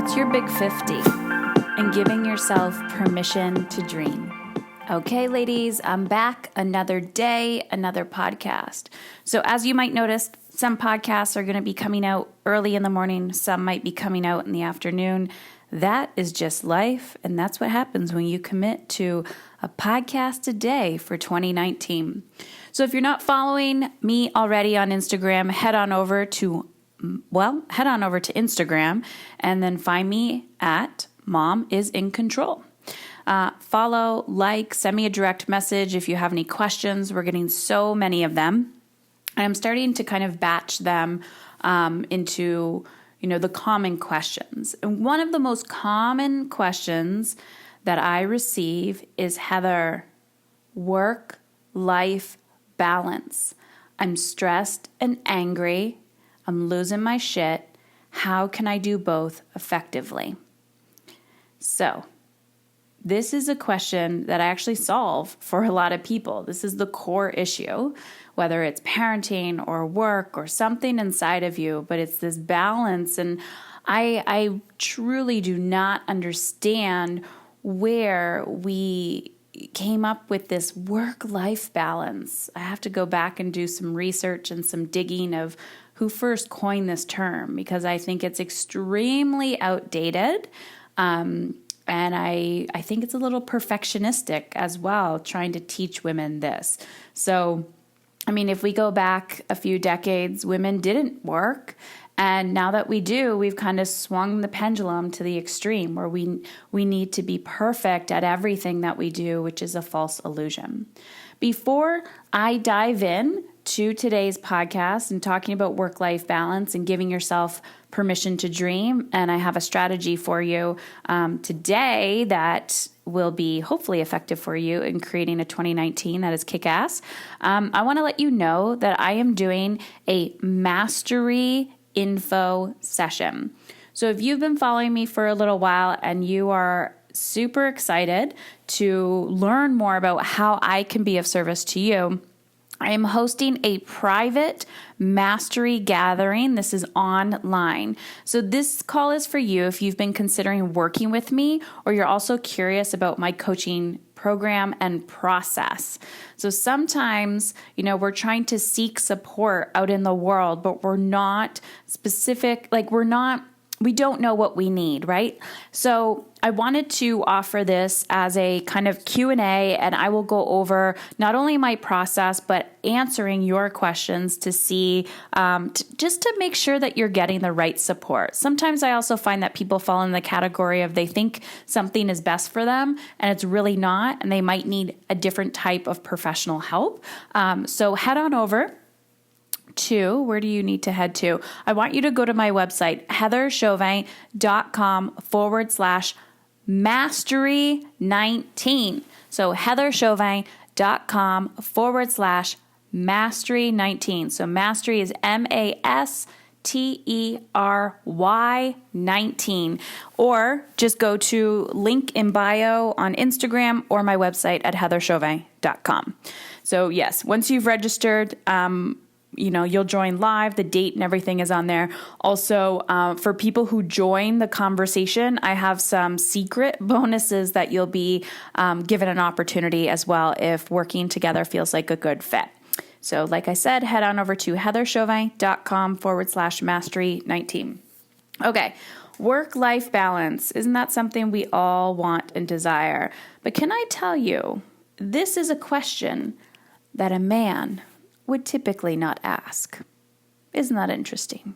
It's your big 50 and giving yourself permission to dream. Okay, ladies, I'm back. Another day, another podcast. So as you might notice, some podcasts are going to be coming out early in the morning. Some might be coming out in the afternoon. That is just life. And that's what happens when you commit to a podcast a day for 2019. So if you're not following me already on Instagram, head on over to Instagram and then find me at Mom is in Control. Follow, like, send me a direct message if you have any questions. We're getting so many of them. And I'm starting to kind of batch them into, the common questions. And one of the most common questions that I receive is, Heather, work-life balance. I'm stressed and angry. I'm losing my shit. How can I do both effectively? So, this is a question that I actually solve for a lot of people. This is the core issue, whether it's parenting or work or something inside of you, but it's this balance. And I truly do not understand where we came up with this work-life balance. I have to go back and do some research and some digging of who first coined this term, because I think it's extremely outdated. And I think it's a little perfectionistic as well, trying to teach women this. So, if we go back a few decades, women didn't work. And now that we do, we've kind of swung the pendulum to the extreme where we need to be perfect at everything that we do, which is a false illusion. Before I dive in to today's podcast and talking about work-life balance and giving yourself permission to dream, and I have a strategy for you today that will be hopefully effective for you in creating a 2019 that is kick-ass. I want to let you know that I am doing a mastery info session. So if you've been following me for a little while and you are super excited to learn more about how I can be of service to you, I am hosting a private mastery gathering. This is online. So this call is for you if you've been considering working with me or you're also curious about my coaching program and process. So sometimes, we're trying to seek support out in the world, but we're not specific, we don't know what we need, right? So I wanted to offer this as a kind of Q&A, and I will go over not only my process, but answering your questions to see, just to make sure that you're getting the right support. Sometimes I also find that people fall in the category of they think something is best for them, and it's really not, and they might need a different type of professional help. So head on over to, where do you need to head to? I want you to go to my website, heatherchauvin.com/mastery19. So heatherchauvin.com/mastery19. So mastery is MASTERY 19. Or just go to link in bio on Instagram or my website at heatherchauvin.com. So yes, once you've registered, you'll join live. The date and everything is on there. Also, for people who join the conversation, I have some secret bonuses that you'll be given an opportunity as well if working together feels like a good fit. So like I said, head on over to heatherchauvin.com/mastery19. Okay, work-life balance. Isn't that something we all want and desire? But can I tell you, this is a question that a man would typically not ask. Isn't that interesting?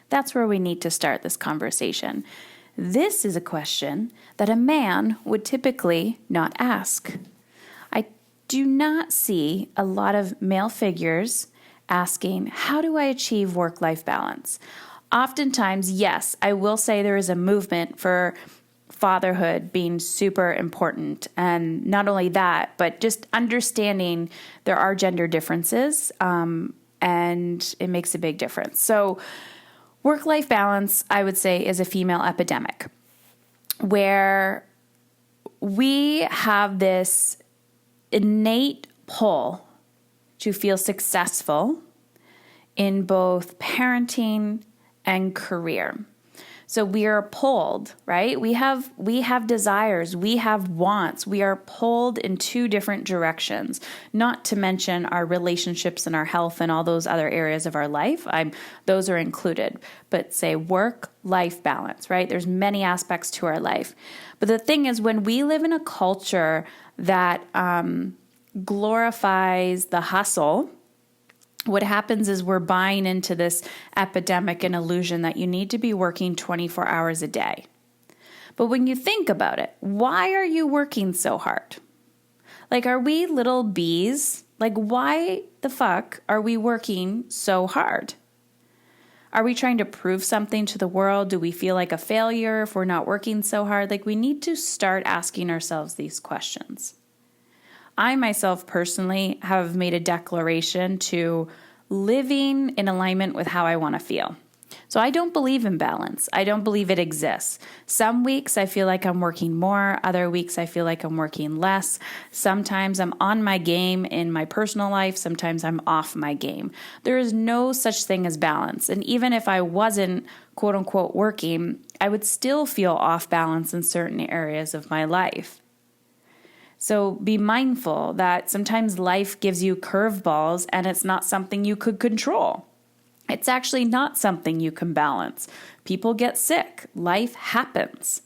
That's where we need to start this conversation. This is a question that a man would typically not ask. I do not see a lot of male figures asking, how do I achieve work-life balance? Oftentimes, yes, I will say there is a movement for fatherhood being super important. And not only that, but just understanding there are gender differences, and it makes a big difference. So work-life balance, I would say, is a female epidemic where we have this innate pull to feel successful in both parenting and career. So we are pulled, right? We have desires, we have wants. We are pulled in two different directions, not to mention our relationships and our health and all those other areas of our life. Those are included. But say work-life balance, right? There's many aspects to our life. But the thing is, when we live in a culture that glorifies the hustle, what happens is we're buying into this epidemic and illusion that you need to be working 24 hours a day. But when you think about it, why are you working so hard? Like, are we little bees? Like, why the fuck are we working so hard? Are we trying to prove something to the world? Do we feel like a failure if we're not working so hard? Like, we need to start asking ourselves these questions. I myself personally have made a declaration to living in alignment with how I want to feel. So I don't believe in balance. I don't believe it exists. Some weeks I feel like I'm working more. Other weeks I feel like I'm working less. Sometimes I'm on my game in my personal life. Sometimes I'm off my game. There is no such thing as balance. And even if I wasn't quote unquote working, I would still feel off balance in certain areas of my life. So be mindful that sometimes life gives you curveballs and it's not something you could control. It's actually not something you can balance. People get sick. Life happens,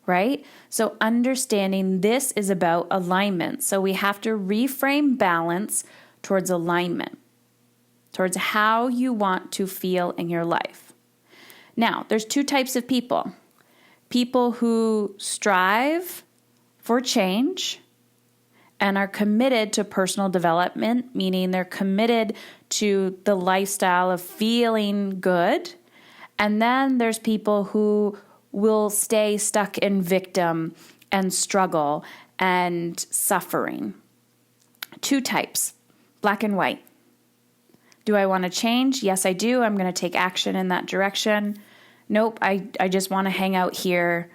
right? So understanding this is about alignment. So we have to reframe balance towards alignment, towards how you want to feel in your life. Now, there's two types of people. People who strive for change and are committed to personal development, meaning they're committed to the lifestyle of feeling good. And then there's people who will stay stuck in victim and struggle and suffering. Two types, black and white. Do I want to change? Yes, I do. I'm going to take action in that direction. Nope, I just want to hang out here.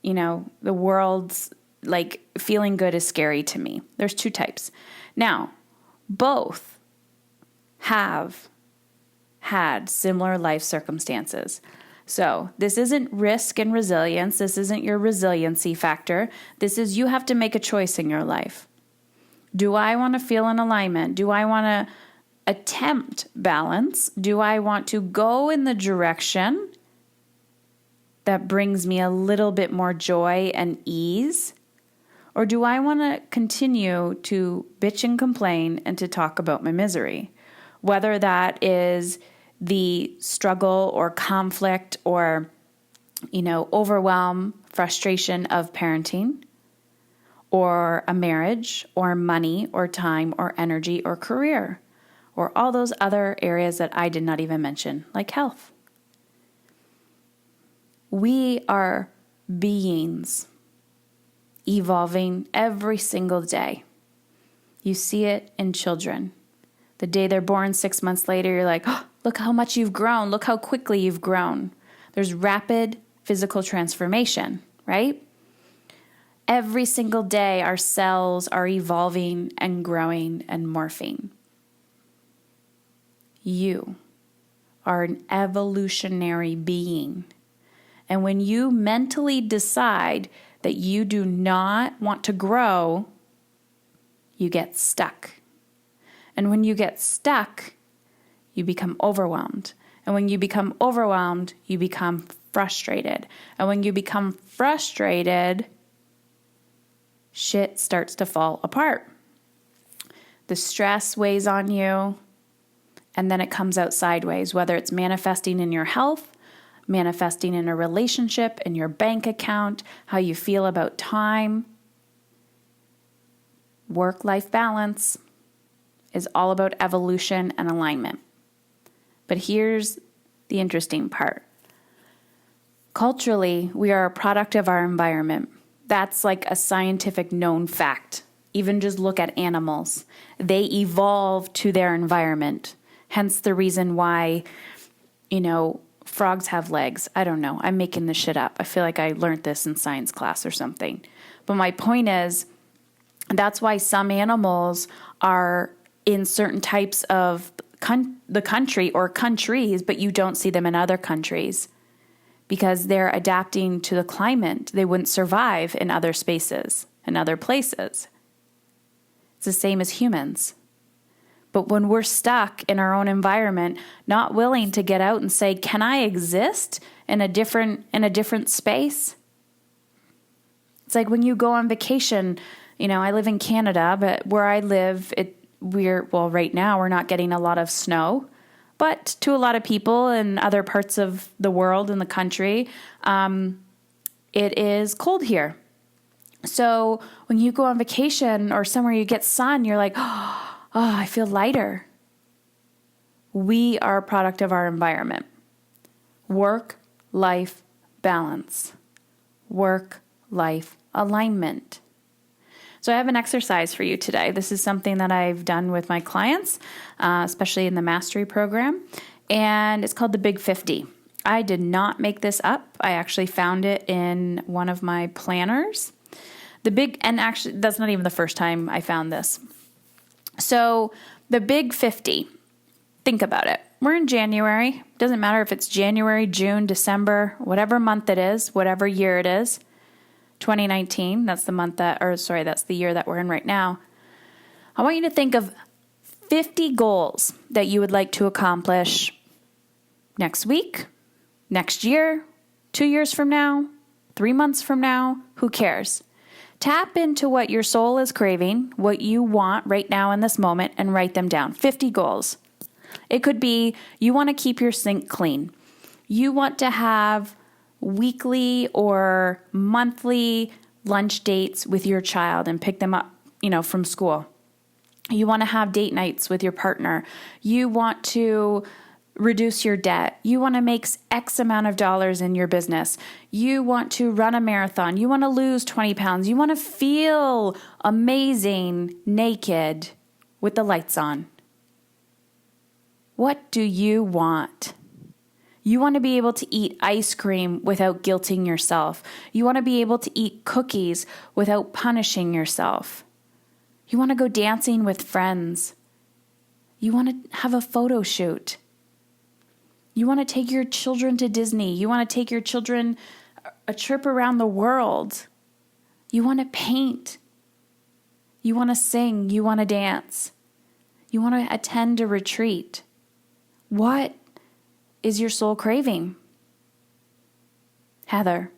You know, the world's like feeling good is scary to me. There's two types. Now, both have had similar life circumstances. So this isn't risk and resilience. This isn't your resiliency factor. This is you have to make a choice in your life. Do I want to feel in alignment? Do I want to attempt balance? Do I want to go in the direction that brings me a little bit more joy and ease? Or do I want to continue to bitch and complain and to talk about my misery? Whether that is the struggle or conflict or, overwhelm, frustration of parenting, or a marriage, or money, or time, or energy, or career, or all those other areas that I did not even mention, like health. We are beings evolving every single day. You see it in children. The day they're born, 6 months later, you're like, oh, look how much you've grown. Look how quickly you've grown. There's rapid physical transformation, right? Every single day, our cells are evolving and growing and morphing. You are an evolutionary being. And when you mentally decide that you do not want to grow, you get stuck. And when you get stuck, you become overwhelmed. And when you become overwhelmed, you become frustrated. And when you become frustrated, shit starts to fall apart. The stress weighs on you, and then it comes out sideways, whether it's manifesting in your health, manifesting in a relationship, in your bank account, how you feel about time. Work-life balance is all about evolution and alignment. But here's the interesting part. Culturally, we are a product of our environment. That's like a scientific known fact. Even just look at animals. They evolve to their environment. Hence the reason why, frogs have legs. I don't know. I'm making this shit up. I feel like I learned this in science class or something. But my point is, that's why some animals are in certain types of the country or countries, but you don't see them in other countries. because they're adapting to the climate. They wouldn't survive in other spaces, in other places. It's the same as humans. But when we're stuck in our own environment, not willing to get out and say, can I exist in a different space? It's like when you go on vacation, I live in Canada, but where I live, right now we're not getting a lot of snow, but to a lot of people in other parts of the world and the country, it is cold here. So when you go on vacation or somewhere you get sun, you're like, oh, I feel lighter. We are a product of our environment. Work-life balance. Work-life alignment. So I have an exercise for you today. This is something that I've done with my clients, especially in the mastery program, and it's called the Big 50. I did not make this up. I actually found it in one of my planners. And actually, that's not even the first time I found this. So the Big 50, think about it. We're in January. Doesn't matter if it's January, June, December, whatever month it is, whatever year it is. 2019, that's the year that we're in right now. I want you to think of 50 goals that you would like to accomplish next week, next year, 2 years from now, 3 months from now, who cares? Tap into what your soul is craving, what you want right now in this moment, and write them down. 50 goals. It could be you want to keep your sink clean. You want to have weekly or monthly lunch dates with your child and pick them up, from school. You want to have date nights with your partner. You want to reduce your debt. You want to make X amount of dollars in your business. You want to run a marathon. You want to lose 20 pounds. You want to feel amazing naked with the lights on. What do you want? You want to be able to eat ice cream without guilting yourself. You want to be able to eat cookies without punishing yourself. You want to go dancing with friends. You want to have a photo shoot. You want to take your children to Disney. You want to take your children a trip around the world. You want to paint. You want to sing. You want to dance. You want to attend a retreat. What is your soul craving? Heather,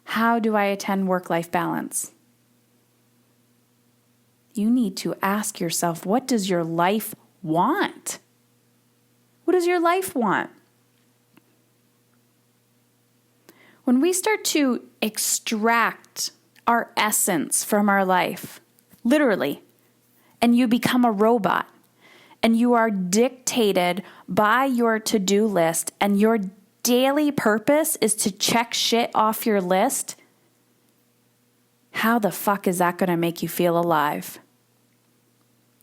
how do I attend work-life balance? You need to ask yourself, what does your life want? What does your life want? When we start to extract our essence from our life, literally, and you become a robot, and you are dictated by your to-do list, and your daily purpose is to check shit off your list, how the fuck is that going to make you feel alive?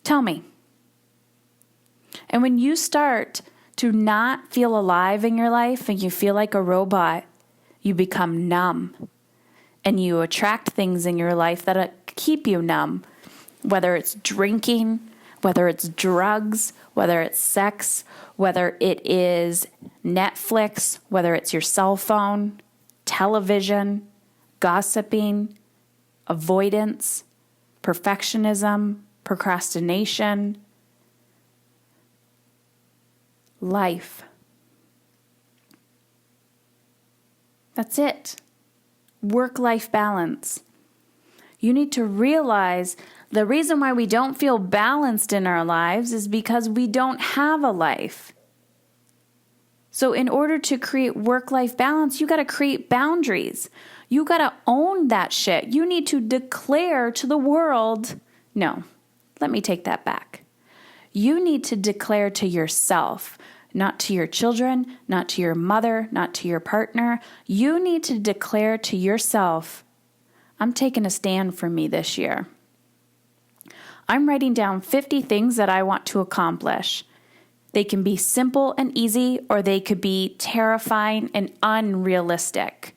Tell me. And when you start to not feel alive in your life and you feel like a robot, you become numb. And you attract things in your life that keep you numb, whether it's drinking, whether it's drugs, whether it's sex, whether it is Netflix, whether it's your cell phone, television, gossiping, avoidance, perfectionism, procrastination, life. That's it. Work-life balance. You need to realize the reason why we don't feel balanced in our lives is because we don't have a life. So in order to create work-life balance, you got to create boundaries. You got to own that shit. You need to declare to the world, no, let me take that back. You need to declare to yourself, not to your children, not to your mother, not to your partner. You need to declare to yourself, I'm taking a stand for me this year. I'm writing down 50 things that I want to accomplish. They can be simple and easy, or they could be terrifying and unrealistic.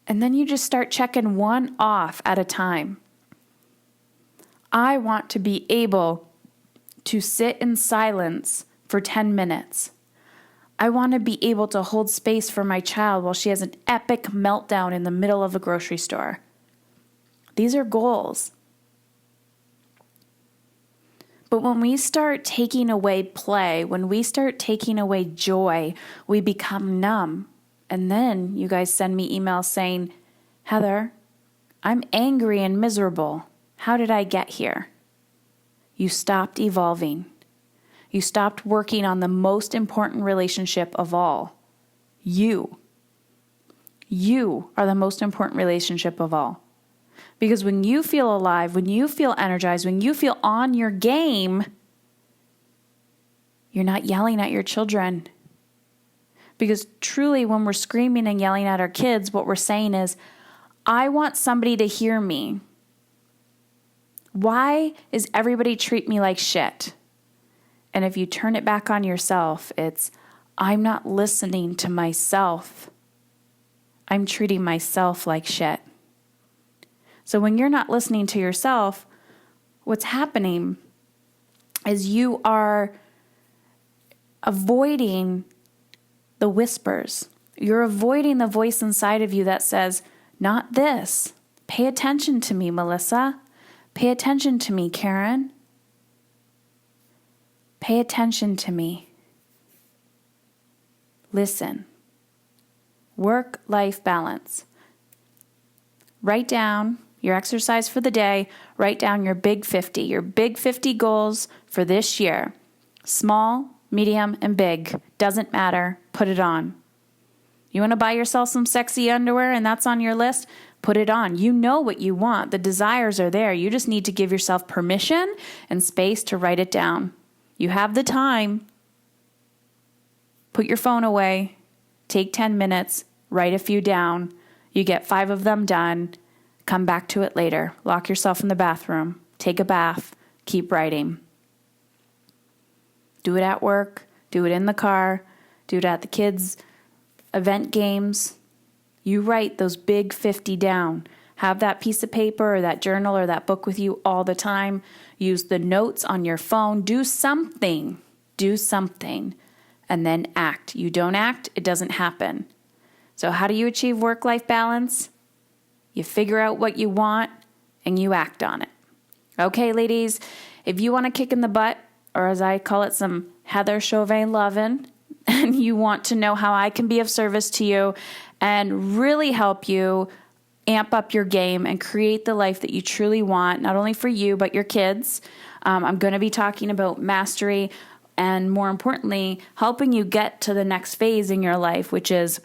And then you just start checking one off at a time. I want to be able to sit in silence for 10 minutes. I want to be able to hold space for my child while she has an epic meltdown in the middle of a grocery store. These are goals. But when we start taking away play, when we start taking away joy, we become numb. And then you guys send me emails saying, Heather, I'm angry and miserable. How did I get here? You stopped evolving. You stopped working on the most important relationship of all. You. You are the most important relationship of all. Because when you feel alive, when you feel energized, when you feel on your game, you're not yelling at your children. Because truly, when we're screaming and yelling at our kids, what we're saying is, I want somebody to hear me. Why is everybody treat me like shit? And if you turn it back on yourself, it's, I'm not listening to myself. I'm treating myself like shit. So when you're not listening to yourself, what's happening is you are avoiding the whispers. You're avoiding the voice inside of you that says, not this. Pay attention to me, Melissa. Pay attention to me, Karen. Pay attention to me. Listen. Work-life balance. Write down your exercise for the day. Write down your big 50. Your big 50 goals for this year. Small, medium, and big. Doesn't matter. Put it on. You want to buy yourself some sexy underwear and that's on your list? Put it on. You know what you want. The desires are there. You just need to give yourself permission and space to write it down. You have the time. Put your phone away. Take 10 minutes. Write a few down. You get 5 of them done. Come back to it later. Lock yourself in the bathroom. Take a bath. Keep writing. Do it at work. Do it in the car. Do it at the kids' event games. You write those big 50 down. Have that piece of paper or that journal or that book with you all the time. Use the notes on your phone. Do something. Do something. And then act. You don't act, it doesn't happen. So how do you achieve work-life balance? You figure out what you want and you act on it. Okay, ladies, if you want to kick in the butt, or as I call it, some Heather Chauvin lovin', and you want to know how I can be of service to you and really help you amp up your game and create the life that you truly want, not only for you, but your kids. I'm going to be talking about mastery and, more importantly, helping you get to the next phase in your life, which is,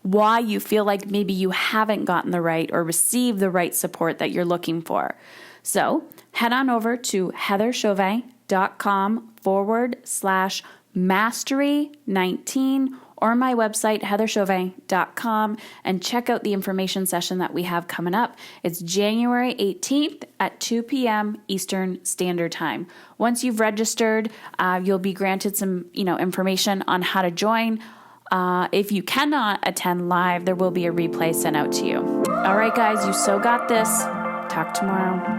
why you feel like maybe you haven't gotten the right or received the right support that you're looking for. So head on over to heatherchauvin.com/mastery19 or my website, heatherchauvin.com, and check out the information session that we have coming up. It's January 18th at 2 p.m. Eastern Standard Time. Once you've registered, you'll be granted some, information on how to join. If you cannot attend live, there will be a replay sent out to you. All right, guys, you so got this. Talk tomorrow.